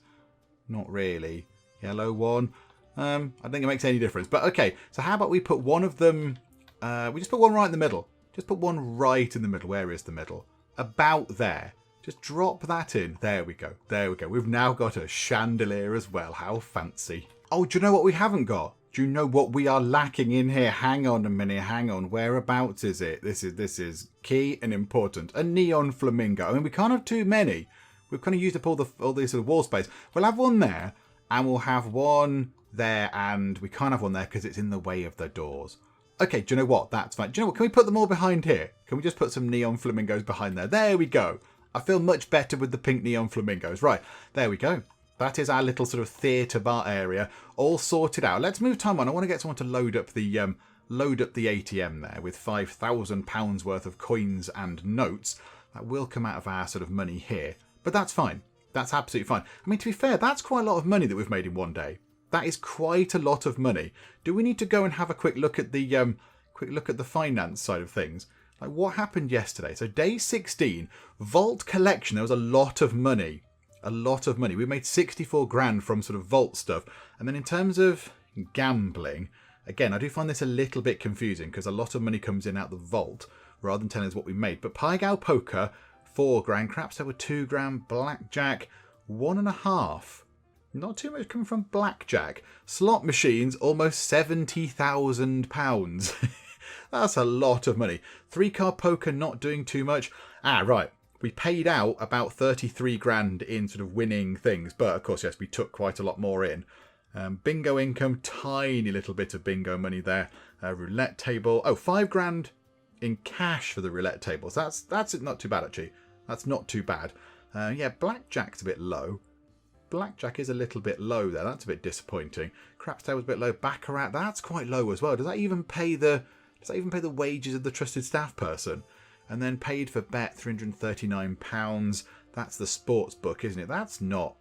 Not really. Yellow one. I don't think it makes any difference. But okay, so how about we put one of them... we just put one right in the middle. Just put one right in the middle. Where is the middle? About there. Just drop that in. There we go. There we go. We've now got a chandelier as well. How fancy. Oh, do you know what we haven't got? Do you know what we are lacking in here? Hang on a minute. Hang on. Whereabouts is it? This is key and important. A neon flamingo. I mean, we can't have too many. We've kind of used up all these sort of wall space. We'll have one there, and we'll have one there, and we can't have one there because it's in the way of the doors. Okay, do you know what? That's fine. Do you know what? Can we put them all behind here? Can we just put some neon flamingos behind there? There we go. I feel much better with the pink neon flamingos. Right, there we go. That is our little sort of theatre bar area all sorted out. Let's move time on. I want to get someone to load up the ATM there with £5,000 worth of coins and notes. That will come out of our sort of money here. But that's fine. That's absolutely fine. I mean, to be fair, that's quite a lot of money that we've made in one day. That is quite a lot of money. Do we need to go and have a quick look at the finance side of things? Like what happened yesterday? So day 16, vault collection. There was a lot of money. A lot of money. We made 64 grand from sort of vault stuff. And then in terms of gambling, again, I do find this a little bit confusing because a lot of money comes in out the vault rather than telling us what we made. But Pai Gow Poker, 4 grand. Craps over 2 grand. Blackjack, 1.5. Not too much coming from blackjack. Slot machines, almost £70,000. That's a lot of money. 3-card poker, not doing too much. Right. We paid out about 33 grand in sort of winning things. But of course, yes, we took quite a lot more in. Bingo income, tiny little bit of bingo money there. Roulette table. Oh, 5 grand in cash for the roulette tables. That's not too bad, actually. That's not too bad. Yeah, blackjack's a bit low. Blackjack is a little bit low there. That's a bit disappointing. Craps table's a bit low. Baccarat, that's quite low as well. Does that even pay the wages of the trusted staff person? And then paid for bet £339. That's the sports book, isn't it? That's not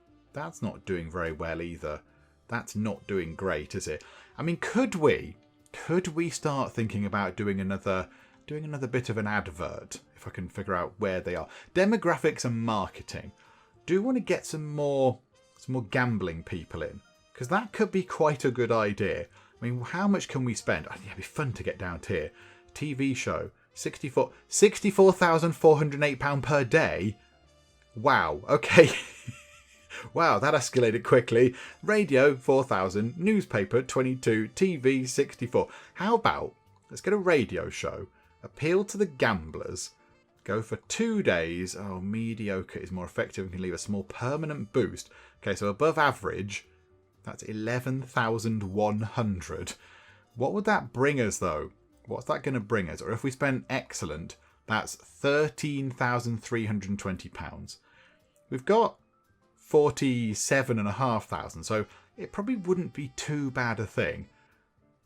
doing very well either. That's not doing great, is it? I mean, could we start thinking about doing another bit of an advert if I can figure out where they are? Demographics and marketing. Do you want to get some more gambling people in? Because that could be quite a good idea. I mean, how much can we spend? I think it'd be fun to get down to here. TV show, £64,408 per day. Wow. Okay. Wow, that escalated quickly. Radio, 4,000. Newspaper, 22. TV, 64. How about, let's get a radio show. Appeal to the gamblers. Go for 2 days. Oh, mediocre is more effective and can leave a small permanent boost. Okay, so above average, that's 11,100. What would that bring us, though? What's that going to bring us? Or if we spend excellent, that's £13,320. We've got 47,500. So it probably wouldn't be too bad a thing.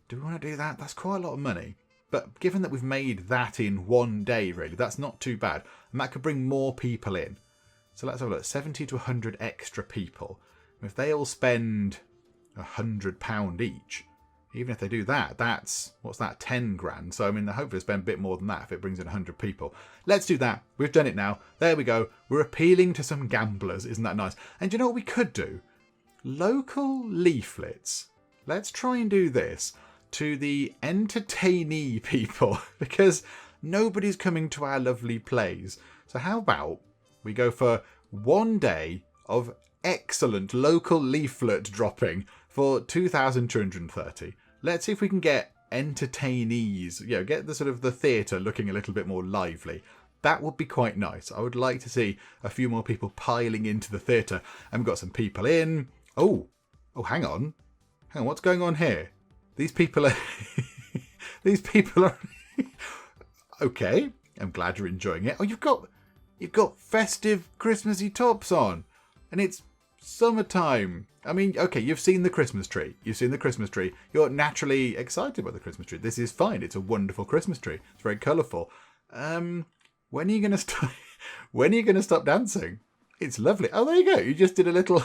Do we want to do that? That's quite a lot of money. But given that we've made that in one day, really, that's not too bad. And that could bring more people in. So let's have a look. 70 to 100 extra people. If they all spend £100 each, even if they do that, that's, what's that, 10 grand. So, I mean, hopefully spend a bit more than that if it brings in 100 people. Let's do that. We've done it now. There we go. We're appealing to some gamblers. Isn't that nice? And do you know what we could do? Local leaflets. Let's try and do this to the entertainee people, because nobody's coming to our lovely plays. So how about we go for one day of excellent local leaflet dropping for 2,230. Let's see if we can get entertainees, get the sort of the theatre looking a little bit more lively. That would be quite nice. I would like to see a few more people piling into the theatre. And we've got some people in. Oh, hang on. What's going on here? These people are... These people are... Okay, I'm glad you're enjoying it. Oh, you've got festive Christmassy tops on. And it's summertime. I mean, okay, you've seen the Christmas tree. You're naturally excited about the Christmas tree. This is fine. It's a wonderful Christmas tree. It's very colourful. When are you going to stop? When are you going to stop dancing? It's lovely. Oh, there you go. You just did a little...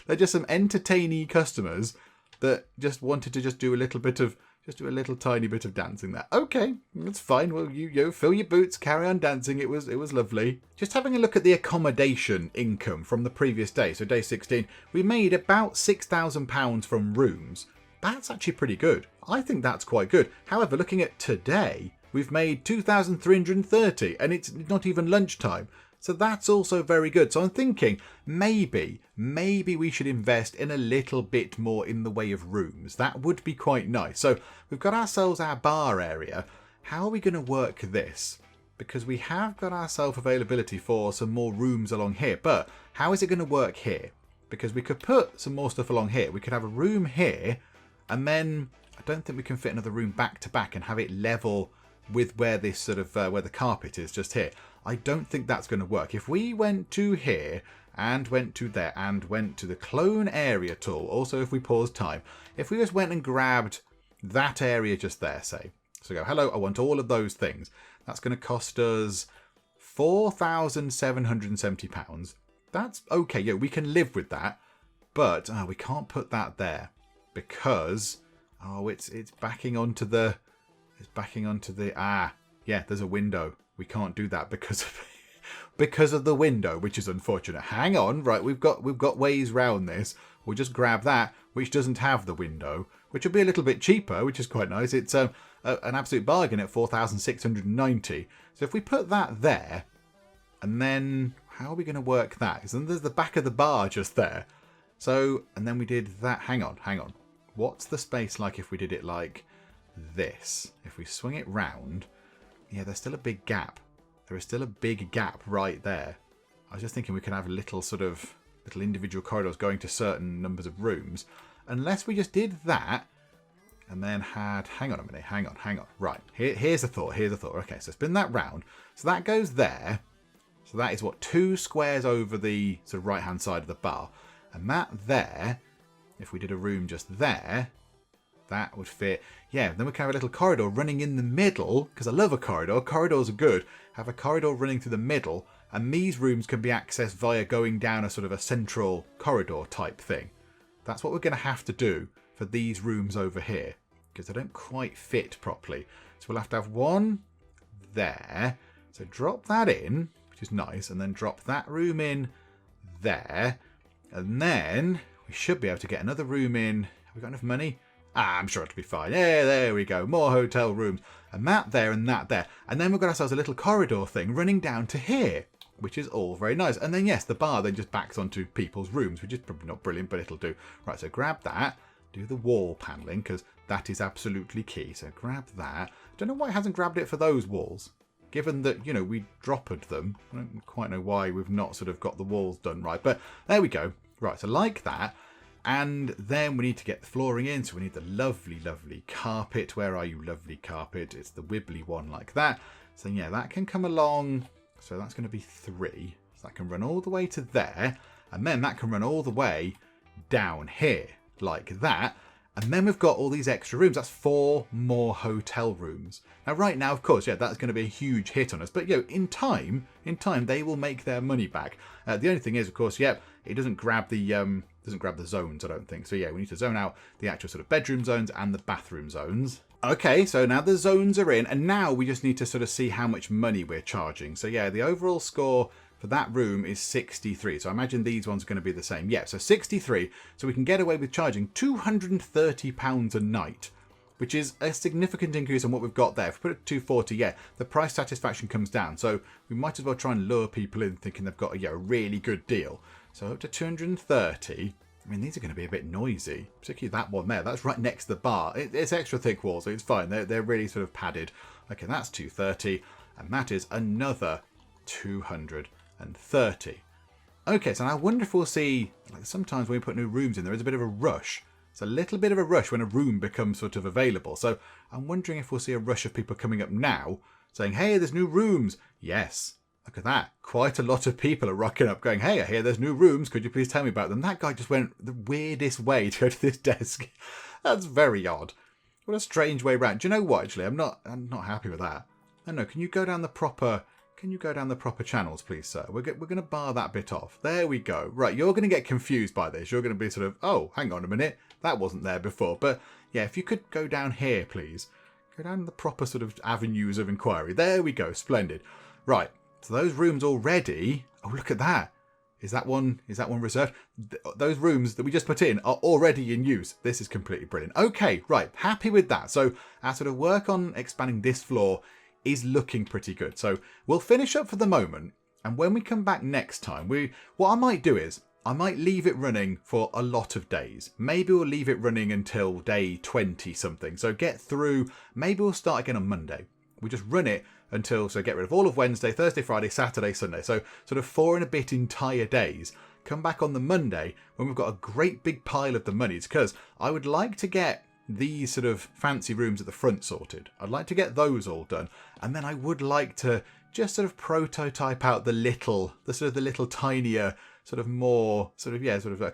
They're just some entertaining customers that just wanted to do a little bit of... Just do a little tiny bit of dancing there. Okay, that's fine. Well, you fill your boots, carry on dancing. It was lovely. Just having a look at the accommodation income from the previous day. So day 16, we made about £6,000 from rooms. That's actually pretty good. I think that's quite good. However, looking at today, we've made 2,330 and it's not even lunchtime. So that's also very good. So I'm thinking maybe we should invest in a little bit more in the way of rooms. That would be quite nice. So we've got ourselves our bar area. How are we going to work this? Because we have got ourselves availability for some more rooms along here. But how is it going to work here? Because we could put some more stuff along here. We could have a room here. And then I don't think we can fit another room back to back and have it level with where this sort of, where the carpet is just here. I don't think that's going to work. If we went to here and went to there and went to the clone area tool, also if we pause time, if we just went and grabbed that area just there, say, so go, hello, I want all of those things. That's going to cost us £4,770. That's okay. Yeah, we can live with that, but we can't put that there because, it's backing onto the, yeah, there's a window. We can't do that because of the window, which is unfortunate. Hang on, right? We've got ways round this. We'll just grab that, which doesn't have the window, which will be a little bit cheaper, which is quite nice. It's an absolute bargain at 4,690. So if we put that there, and then how are we going to work that? Because then there's the back of the bar just there. So, and then we did that. Hang on. What's the space like if we did it like this? If we swing it round. Yeah, there's still a big gap. There is still a big gap right there. I was just thinking we could have little individual corridors going to certain numbers of rooms. Unless we just did that and then had... Hang on a minute. Hang on. Right. Here's a thought. Okay, so spin that round. So that goes there. So that is what? 2 squares over the sort of right-hand side of the bar. And that there, if we did a room just there... That would fit. Yeah, then we can have a little corridor running in the middle, because I love a corridor. Corridors are good. Have a corridor running through the middle, and these rooms can be accessed via going down a sort of a central corridor type thing. That's what we're going to have to do for these rooms over here, because they don't quite fit properly. So we'll have to have one there. So drop that in, which is nice, and then drop that room in there. And then we should be able to get another room in. Have we got enough money? I'm sure it'll be fine. Yeah, there we go. More hotel rooms. And that there and that there. And then we've got ourselves a little corridor thing running down to here, which is all very nice. And then, yes, the bar then just backs onto people's rooms, which is probably not brilliant, but it'll do. Right, so grab that. Do the wall paneling, because that is absolutely key. So grab that. Don't know why it hasn't grabbed it for those walls. Given that, we dropped them. I don't quite know why we've not sort of got the walls done right. But there we go. Right, so like that. And then we need to get the flooring in. So we need the lovely, lovely carpet. Where are you, lovely carpet? It's the wibbly one like that. So yeah, that can come along. So that's going to be 3. So that can run all the way to there. And then that can run all the way down here like that. And then we've got all these extra rooms. That's 4 more hotel rooms. Now, right now, of course, yeah, that's going to be a huge hit on us. But, in time, they will make their money back. The only thing is, of course, it doesn't grab the zones, I don't think. So, we need to zone out the actual sort of bedroom zones and the bathroom zones. Okay, so now the zones are in, and now we just need to sort of see how much money we're charging. So, the overall score for that room is 63. So I imagine these ones are going to be the same. So 63. So we can get away with charging £230 a night, which is a significant increase on what we've got there. If we put it to 240, the price satisfaction comes down. So we might as well try and lure people in thinking they've got a really good deal. So up to 230. I mean, these are going to be a bit noisy, particularly that one there. That's right next to the bar. It's extra thick walls, so it's fine. They're really sort of padded. Okay, that's 230, and that is another 230. Okay, so now I wonder if we'll see, like sometimes when we put new rooms in, there is a bit of a rush. It's a little bit of a rush when a room becomes sort of available. So I'm wondering if we'll see a rush of people coming up now saying, hey, there's new rooms. Yes. Look at that. Quite a lot of people are rocking up going, hey, I hear there's new rooms. Could you please tell me about them? That guy just went the weirdest way to go to this desk. That's very odd. What a strange way round. Do you know what, actually? I'm not happy with that. I don't know. Can you go down the proper channels, please, sir? We're going to bar that bit off. There we go. Right, you're going to get confused by this. You're going to be sort of, oh, hang on a minute. That wasn't there before. But, if you could go down here, please. Go down the proper sort of avenues of inquiry. There we go. Splendid. Right, so those rooms already... Oh, look at that. Is that one reserved? Those rooms that we just put in are already in use. This is completely brilliant. Okay, right. Happy with that. So our sort of work on expanding this floor is looking pretty good. So we'll finish up for the moment, and when we come back next time, what I might do is I might leave it running for a lot of days. Maybe we'll leave it running until day 20 something. So get through, maybe we'll start again on Monday. We just run it until, so get rid of all of Wednesday, Thursday, Friday, Saturday, Sunday. So sort of 4 and a bit entire days. Come back on the Monday when we've got a great big pile of the monies, because I would like to get these sort of fancy rooms at the front sorted. I'd like to get those all done, and then I would like to just sort of prototype out the little tinier, sort of more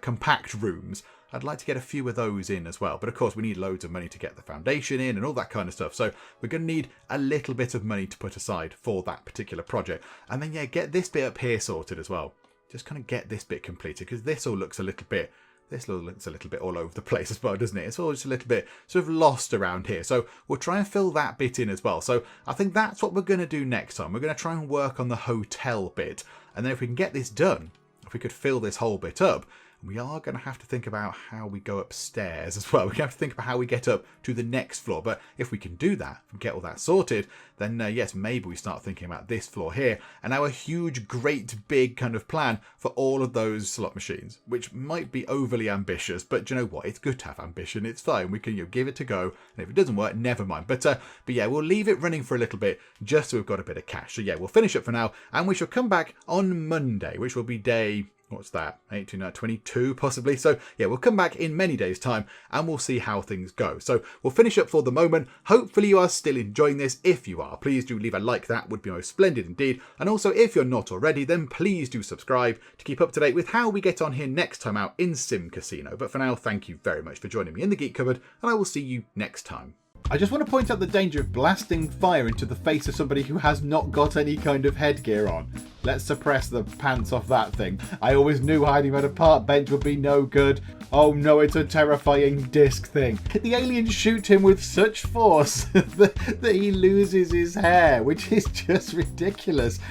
compact rooms. I'd like to get a few of those in as well, but of course we need loads of money to get the foundation in and all that kind of stuff. So we're going to need a little bit of money to put aside for that particular project, and then get this bit up here sorted as well. Just kind of get this bit completed, because this all looks a little bit. This looks a little bit all over the place as well, doesn't it? It's all just a little bit sort of lost around here. So we'll try and fill that bit in as well. So I think that's what we're going to do next time. We're going to try and work on the hotel bit. And then if we can get this done, if we could fill this whole bit up, we are going to have to think about how we go upstairs as well. We're going to have to think about how we get up to the next floor. But if we can do that, and get all that sorted, then yes, maybe we start thinking about this floor here and our huge, great, big kind of plan for all of those slot machines, which might be overly ambitious. But you know what? It's good to have ambition. It's fine. We can give it a go. And if it doesn't work, never mind. But we'll leave it running for a little bit just so we've got a bit of cash. So we'll finish up for now, and we shall come back on Monday, which will be day... What's that? 18, 22 possibly. So we'll come back in many days' time and we'll see how things go. So we'll finish up for the moment. Hopefully you are still enjoying this. If you are, please do leave a like. That would be most splendid indeed. And also, if you're not already, then please do subscribe to keep up to date with how we get on here next time out in SimCasino. But for now, thank you very much for joining me in the Geek Cupboard, and I will see you next time. I just want to point out the danger of blasting fire into the face of somebody who has not got any kind of headgear on. Let's suppress the pants off that thing. I always knew hiding on a park bench would be no good. Oh no, it's a terrifying disc thing. The aliens shoot him with such force that he loses his hair, which is just ridiculous.